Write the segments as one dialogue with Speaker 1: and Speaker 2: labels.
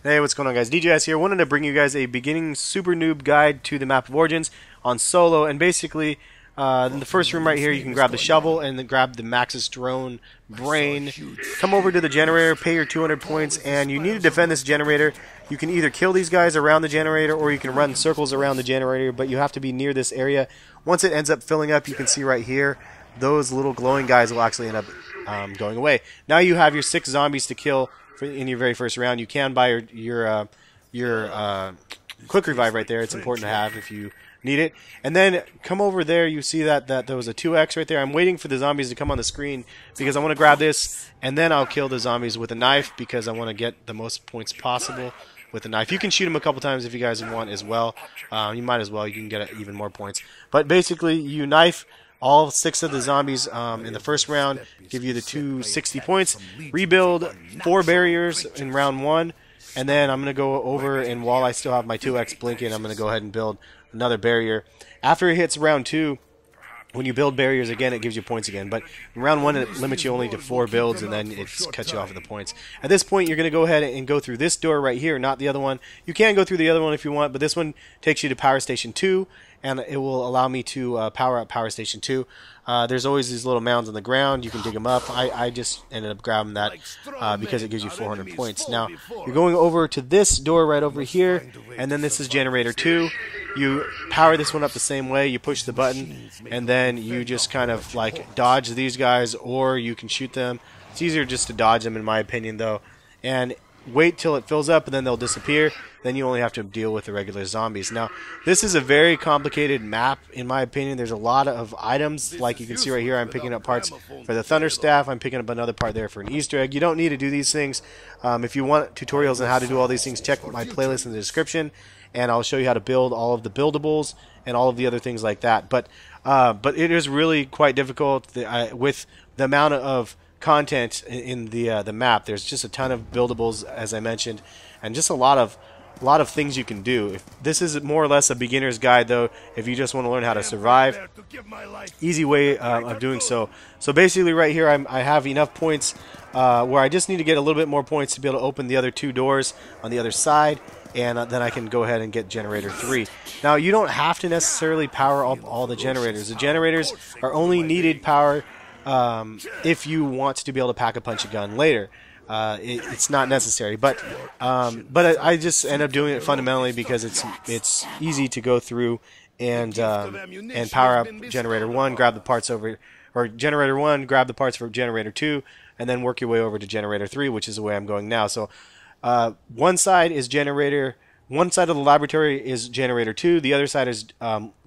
Speaker 1: Hey, what's going on, guys? DJS here. Wanted to bring you guys a beginning super noob guide to the map of Origins on solo. And basically, in the first room right here, you can grab the shovel and then grab the Maxis drone brain. Come over to the generator, pay your 200 points, and you need to defend this generator. You can either kill these guys around the generator or you can run circles around the generator, but you have to be near this area. Once it ends up filling up, you can see right here, those little glowing guys will actually end up going away. Now you have your 6 zombies to kill in your very first round. You can buy your quick revive right there. It's important to have if you need it. And then come over there. You see that there was a 2x right there. I'm waiting for the zombies to come on the screen because I want to grab this, and then I'll kill the zombies with a knife because I want to get the most points possible with a knife. You can shoot them a couple times if you guys want as well. You might as well. You can get even more points. But basically, you knife all 6 of the zombies in the first round, give you the 260 points. Rebuild 4 barriers in round 1, and then I'm going to go over, and while I still have my 2x blinking, I'm going to go ahead and build another barrier. After it hits round 2, when you build barriers again, it gives you points again. But in round 1, it limits you only to 4 builds, and then it cuts you off of the points. At this point, you're going to go ahead and go through this door right here, not the other one. You can go through the other one if you want, but this one takes you to Power Station 2. And it will allow me to power up Power Station 2. There's always these little mounds on the ground. You can dig them up. I just ended up grabbing that because it gives you 400 points. Now, you're going over to this door right over here, and then this is Generator 2. You power this one up the same way. You push the button, and then you just kind of like dodge these guys, or you can shoot them. It's easier just to dodge them, in my opinion, though. And wait till it fills up, and then they'll disappear. Then you only have to deal with the regular zombies. Now, this is a very complicated map, in my opinion. There's a lot of items. Like you can see right here, I'm picking up parts for the Thunder Staff. I'm picking up another part there for an Easter egg. You don't need to do these things. If you want tutorials on how to do all these things, check my playlist in the description, and I'll show you how to build all of the buildables and all of the other things like that. But it is really quite difficult with the amount of content in the map. There's just a ton of buildables, as I mentioned, and just a lot of things you can do. This is more or less a beginner's guide, though, if you just want to learn how to survive. Easy way of doing so. So basically right here I have enough points where I just need to get a little bit more points to be able to open the other 2 doors on the other side, and then I can go ahead and get Generator 3. Now, you don't have to necessarily power up all the generators. The generators are only needed power if you want to be able to pack a punch a gun later. It's not necessary, but I just end up doing it fundamentally because it's easy to go through and power up Generator 1, grab the parts over, or Generator 1, grab the parts for Generator 2, and then work your way over to Generator 3, which is the way I'm going now. So one side of the laboratory is Generator 2, the other side is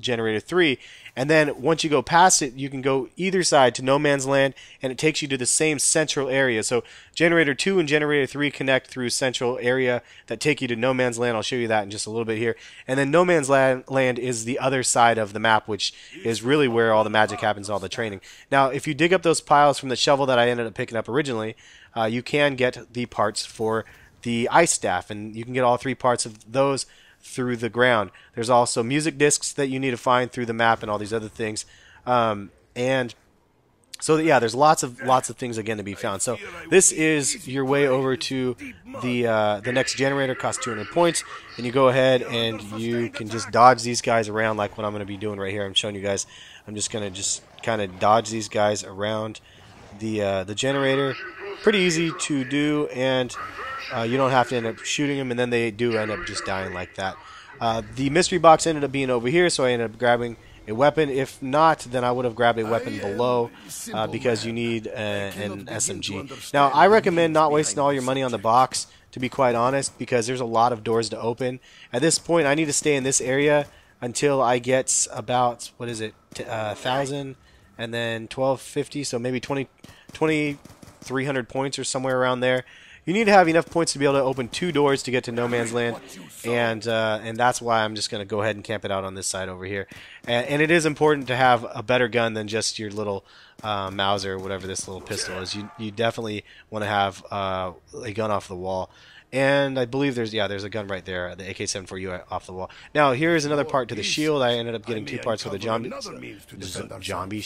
Speaker 1: Generator 3, and then once you go past it, you can go either side to No Man's Land, and it takes you to the same central area. So Generator 2 and Generator 3 connect through central area that take you to No Man's Land. I'll show you that in just a little bit here. And then No Man's Land is the other side of the map, which is really where all the magic happens, all the training. Now, if you dig up those piles from the shovel that I ended up picking up originally, you can get the parts for the ice staff, and you can get all 3 parts of those through the ground. There's also music discs that you need to find through the map and all these other things, and so yeah, there's lots of things again to be found. So this is your way over to the next generator. Costs 200 points, and you go ahead and you can just dodge these guys around like what I'm going to be doing right here. I'm showing you guys. I'm just going to kind of dodge these guys around the generator. Pretty easy to do, and you don't have to end up shooting them, and then they do end up just dying like that. The mystery box ended up being over here, so I ended up grabbing a weapon. If not, then I would have grabbed a weapon below because you need an SMG. Now, I recommend not wasting all your money on the box, to be quite honest, because there's a lot of doors to open. At this point, I need to stay in this area until I get about, what is it, 1,000 and then 1,250, so maybe 2,300 points or somewhere around there. You need to have enough points to be able to open 2 doors to get to No Man's Land, and that's why I'm just going to go ahead and camp it out on this side over here. And it is important to have a better gun than just your little Mauser or whatever this little pistol is. You definitely want to have a gun off the wall. And I believe there's a gun right there, the AK-74U off the wall. Now, here's another part to the shield. I ended up getting 2 parts for the zombie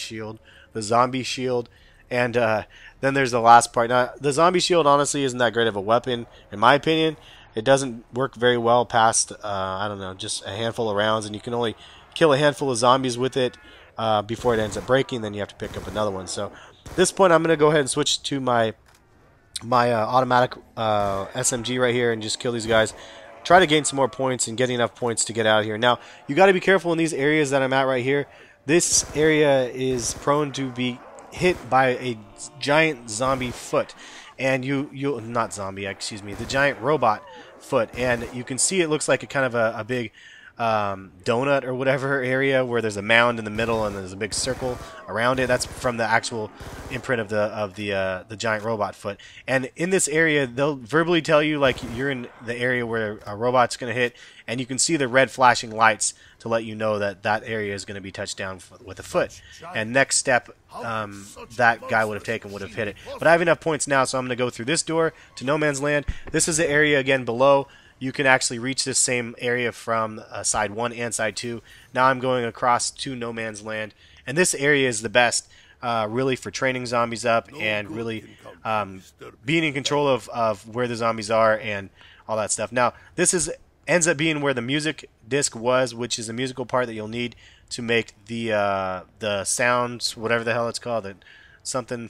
Speaker 1: shield. And then there's the last part. Now, the zombie shield honestly isn't that great of a weapon, in my opinion, it doesn't work very well past, I don't know, just a handful of rounds, and you can only kill a handful of zombies with it before it ends up breaking. Then you have to pick up another one. So at this point, I'm going to go ahead and switch to my automatic SMG right here and just kill these guys. Try to gain some more points and get enough points to get out of here. Now, you got to be careful in these areas that I'm at right here. This area is prone to be hit by a giant zombie foot. And you'll not zombie, excuse me, the giant robot foot. And you can see it looks like a kind of a big donut or whatever area where there's a mound in the middle and there's a big circle around it. That's from the actual imprint of the giant robot foot. And in this area, they'll verbally tell you like you're in the area where a robot's going to hit, and you can see the red flashing lights to let you know that that area is going to be touched down with a foot. And next step, that guy would have hit it. But I have enough points now, so I'm going to go through this door to No Man's Land. This is the area again below. You can actually reach this same area from side 1 and side 2. Now I'm going across to No Man's Land, and this area is the best really for training zombies up and really being in control of where the zombies are and all that stuff. Now this ends up being where the music disc was, which is a musical part that you'll need to make the sounds, whatever the hell it's called, something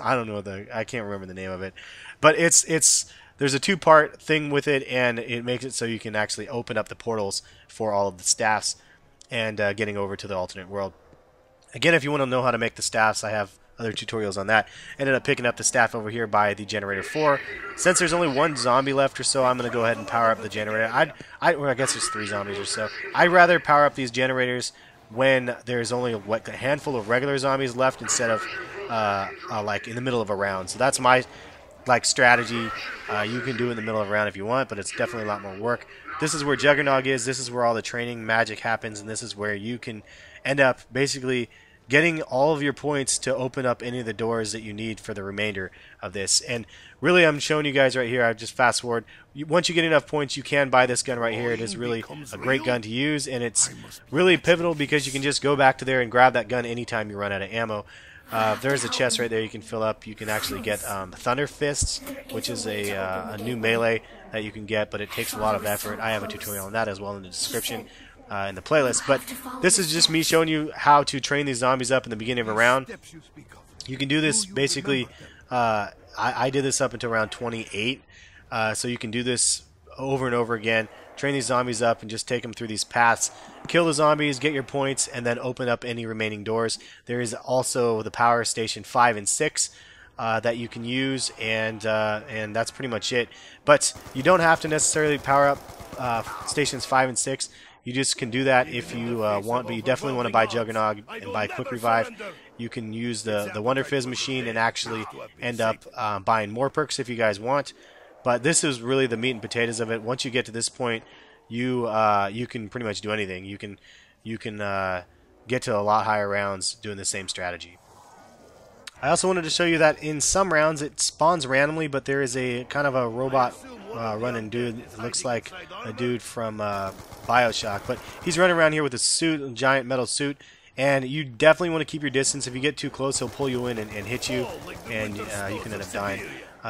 Speaker 1: I don't know, I can't remember the name of it, but there's a two-part thing with it, and it makes it so you can actually open up the portals for all of the staffs and getting over to the alternate world. Again, if you want to know how to make the staffs, I have other tutorials on that. Ended up picking up the staff over here by the generator 4. Since there's only one zombie left or so, I'm going to go ahead and power up the generator. Well, I guess there's 3 zombies or so. I'd rather power up these generators when there's only a handful of regular zombies left instead of like in the middle of a round. So that's my strategy. You can do it in the middle of a round if you want, but it's definitely a lot more work. This is where Juggernog is. This is where all the training magic happens, and this is where you can end up basically getting all of your points to open up any of the doors that you need for the remainder of this. And really, I'm showing you guys right here. I just fast forward. Once you get enough points, you can buy this gun right here. It is really a great gun to use, and it's really pivotal because you can just go back to there and grab that gun anytime you run out of ammo. There's a chest right there you can fill up. You can actually get Thunder Fists, which is a new melee that you can get, but it takes a lot of effort. I have a tutorial on that as well in the description in the playlist. But this is just me showing you how to train these zombies up in the beginning of a round. You can do this basically, I did this up until round 28, so you can do this over and over again. Train these zombies up and just take them through these paths. Kill the zombies, get your points, and then open up any remaining doors. There is also the power station 5 and 6 that you can use, and that's pretty much it. But you don't have to necessarily power up stations 5 and 6. You just can do that if you want, but you definitely want to buy Juggernog and buy Quick Revive. You can use the Wonder Fizz machine and actually end up buying more perks if you guys want. But this is really the meat and potatoes of it. Once you get to this point, you can pretty much do anything. You can get to a lot higher rounds doing the same strategy. I also wanted to show you that in some rounds it spawns randomly, but there is a kind of a robot running dude. It looks like a dude from BioShock, but he's running around here with a suit, a giant metal suit. And you definitely want to keep your distance. If you get too close, he'll pull you in and hit you, and you can end up dying.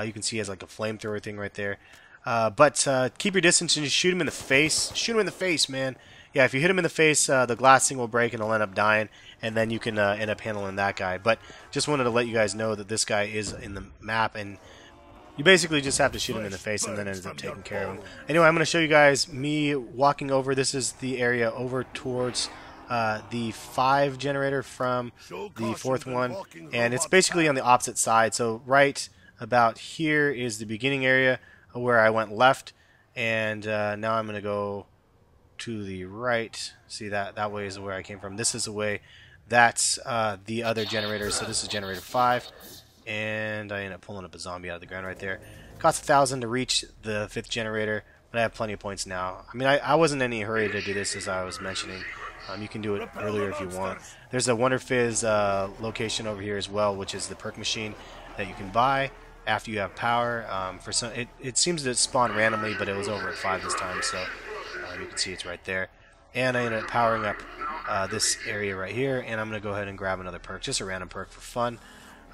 Speaker 1: You can see he has like a flamethrower thing right there. But keep your distance and just shoot him in the face. Shoot him in the face, man. Yeah, if you hit him in the face, the glass thing will break and he'll end up dying, and then you can end up handling that guy. But just wanted to let you guys know that this guy is in the map, and you basically just have to shoot him in the face and then ends up taking care of him. Anyway, I'm going to show you guys me walking over. This is the area over towards the 5 generator from the 4th one, and it's basically on the opposite side. So right about here is the beginning area where I went left, and now I'm going to go to the right. See, that way is where I came from. This is the way. That's the other generator. So this is generator 5, and I ended up pulling up a zombie out of the ground right there. Cost 1,000 to reach the 5th generator, but I have plenty of points now. I mean, I wasn't in any hurry to do this, as I was mentioning. You can do it earlier if you want. There's a Wonder Fizz location over here as well, which is the perk machine that you can buy after you have power. For some, it seems to spawn randomly, but it was over at 5 this time, so you can see it's right there. And I ended up powering up this area right here, and I'm going to go ahead and grab another perk, just a random perk for fun.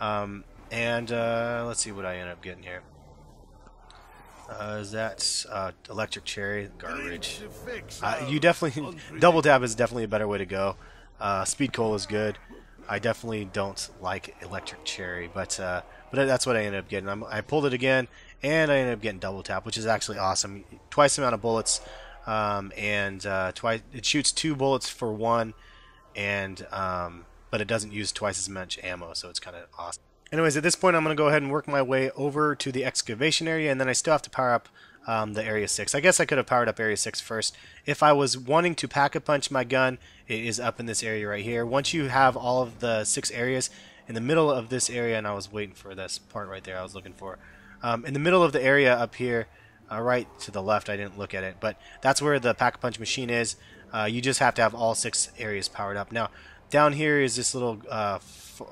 Speaker 1: Let's see what I end up getting here. Is that electric cherry? Garbage. You definitely double tap is definitely a better way to go. Speed cola is good. I definitely don't like electric cherry, but that's what I ended up getting. I pulled it again, and I ended up getting double tap, which is actually awesome. Twice the amount of bullets, and twice it shoots 2 bullets for 1, and but it doesn't use twice as much ammo, so it's kind of awesome. Anyways, at this point, I'm going to go ahead and work my way over to the excavation area, and then I still have to power up the Area 6. I guess I could have powered up Area 6 first. If I was wanting to pack-a-punch my gun, it is up in this area right here. Once you have all of the 6 areas, in the middle of this area, and I was waiting for this part right there I was looking for. In the middle of the area up here, right to the left, I didn't look at it, but that's where the pack-a-punch machine is. You just have to have all 6 areas powered up. Now, down here is this little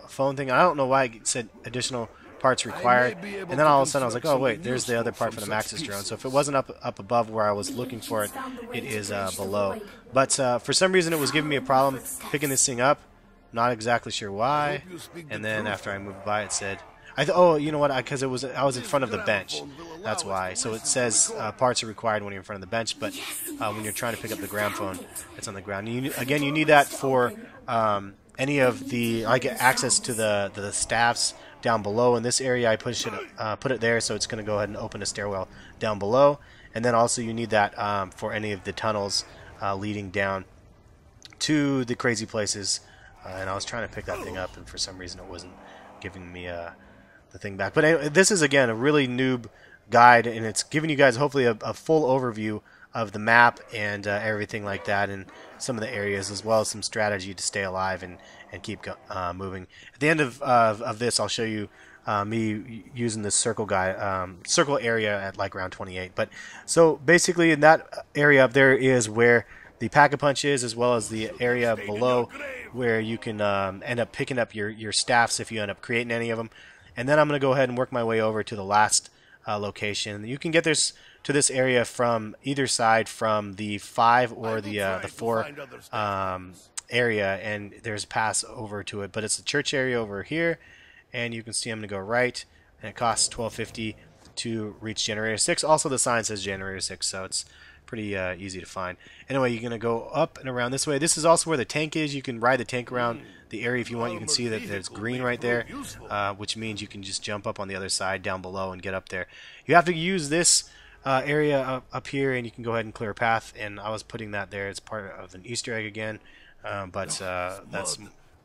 Speaker 1: phone thing. I don't know why it said additional parts required, and then all of a sudden I was like, oh wait, there's the other part for the Maxis drone. So if it wasn't up above where I was looking for it, it is below. But for some reason it was giving me a problem picking this thing up. Not exactly sure why. And then after I moved by, it said, oh, you know what? Because I was in front of the bench. That's why. So it says parts are required when you're in front of the bench, but when you're trying to pick up the gramophone, it's on the ground. Again, you need that for any of the access to the staffs down below. In this area, I put it there, so it's going to go ahead and open a stairwell down below. And then also you need that for any of the tunnels leading down to the crazy places. And I was trying to pick that thing up, and for some reason it wasn't giving me the thing back. But anyway, this is again a really noob guide, and it's giving you guys hopefully a full overview of the map and everything like that, and some of the areas, as well as some strategy to stay alive and keep moving. At the end of this, I'll show you me using this circle circle area at like round 28. But so basically in that area up there is where the pack-a-punch is, as well as the area below where you can end up picking up your staffs if you end up creating any of them. And then I'm going to go ahead and work my way over to the last location. You can get to this area from either side, from the 5 or the 4 area, and there's a pass over to it. But it's the church area over here, and you can see I'm going to go right, and it costs $12.50 to reach Generator 6. Also, the sign says Generator 6, so it's pretty easy to find. Anyway, you're going to go up and around this way. This is also where the tank is. You can ride the tank around the area if you want. You can see that there's green right there, which means you can just jump up on the other side down below and get up there. You have to use this area up here, and you can go ahead and clear a path, and I was putting that there. It's part of an Easter egg again, but that's,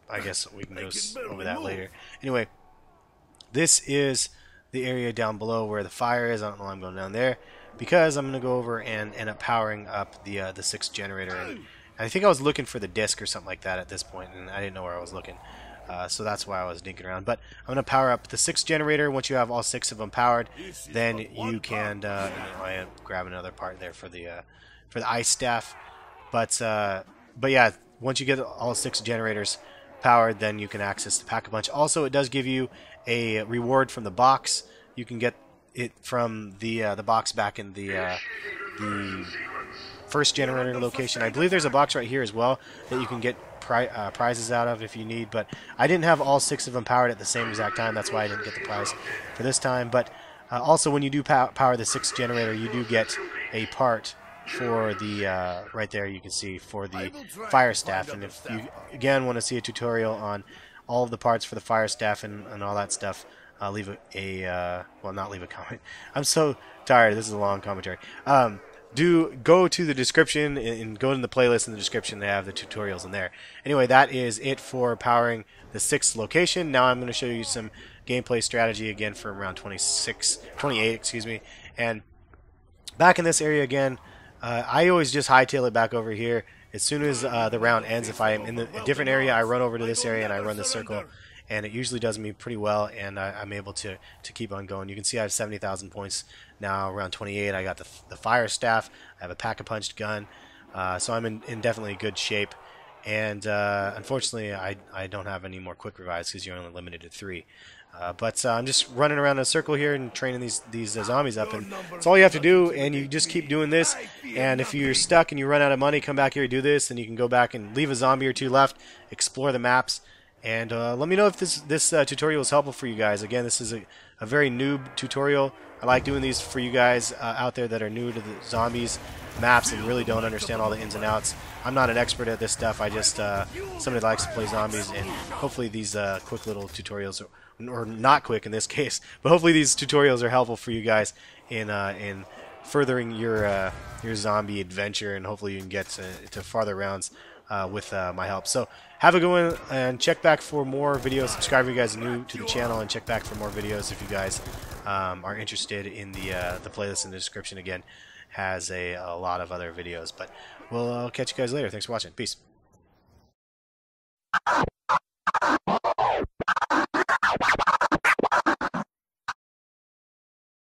Speaker 1: I guess we can go over that later. Anyway, this is the area down below where the fire is. I don't know why I'm going down there, because I'm going to go over and end up powering up the 6th generator. And I think I was looking for the disc or something like that at this point, and I didn't know where I was looking. So that's why I was dinking around. But I'm going to power up the 6th generator. Once you have all 6 of them powered, then you can I am grabbing another part there for the ice staff. But yeah, once you get all 6 generators powered, then you can access the pack-a-punch. Also, it does give you a reward from the box. You can get it from the box back in the first generator location. I believe there's a box right here as well that you can get prizes out of if you need, but I didn't have all 6 of them powered at the same exact time. That's why I didn't get the prize for this time. But also, when you do power the 6th generator, you do get a part for the right there, you can see, for the fire staff. And if you again want to see a tutorial on all of the parts for the fire staff and all that stuff, leave well, not leave a comment. I'm so tired. This is a long commentary. Do go to the description and go to the playlist in the description. They have the tutorials in there. Anyway, that is it for powering the 6th location. Now I'm going to show you some gameplay strategy again for around 28, excuse me. And back in this area again, I always just hightail it back over here. As soon as the round ends, if I am in a different area, I run over to this area and I run the circle. And it usually does me pretty well, and I'm able to keep on going. You can see I have 70,000 points now, around 28. I got the fire staff. I have a pack-a-punched gun. So I'm in definitely good shape. And unfortunately, I don't have any more quick revives because you're only limited to 3. But I'm just running around in a circle here and training these zombies up. And it's all you have to do, and you just keep doing this. And if you're stuck and you run out of money, come back here and do this, and you can go back and leave a zombie or 2 left, explore the maps. And let me know if this tutorial is helpful for you guys. Again, this is a very noob tutorial. I like doing these for you guys out there that are new to the zombies maps and really don't understand all the ins and outs. I'm not an expert at this stuff. I just somebody that likes to play zombies, and hopefully these quick little tutorials, or not quick in this case, but hopefully these tutorials are helpful for you guys in furthering your zombie adventure, and hopefully you can get to farther rounds with my help. So have a good one, and check back for more videos. Subscribe if you guys are new to the channel, and check back for more videos if you guys are interested in the playlist in the description. Again, has a lot of other videos, but we'll catch you guys later. Thanks for watching. Peace.